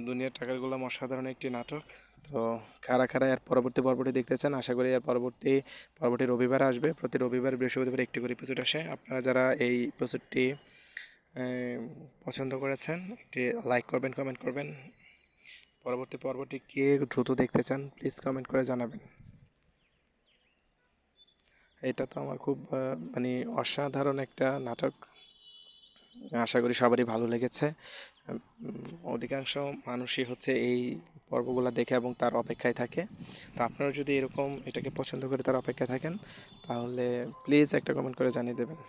দুনিয়ার টাকার গোলাম অসাধারণ একটি নাটক। তো কারা কারা এর পরবর্তী পর্বটি দেখতে চান, আশা করি এর পরবর্তী রবিবার আসবে। প্রতি রবিবার বৃহস্পতিবার একটি করে এপিসোড আসে। আপনারা যারা এই এপিসোডটি পছন্দ করেছেন একটি লাইক করবেন, কমেন্ট করবেন। পরবর্তী পর্বটি কে দ্রুত দেখতে চান প্লিজ কমেন্ট করে জানাবেন। এটা তো আমার খুব মানে অসাধারণ একটা নাটক। আশা করি সবারই ভালো লেগেছে। অধিকাংশ মানুষই হচ্ছে এই পর্বগুলো দেখে এবং তার অপেক্ষায় থাকে। তো আপনারা যদি এরকম এটাকে পছন্দ করে তার অপেক্ষায় থাকেন, তাহলে প্লিজ একটা কমেন্ট করে জানিয়ে দেবেন।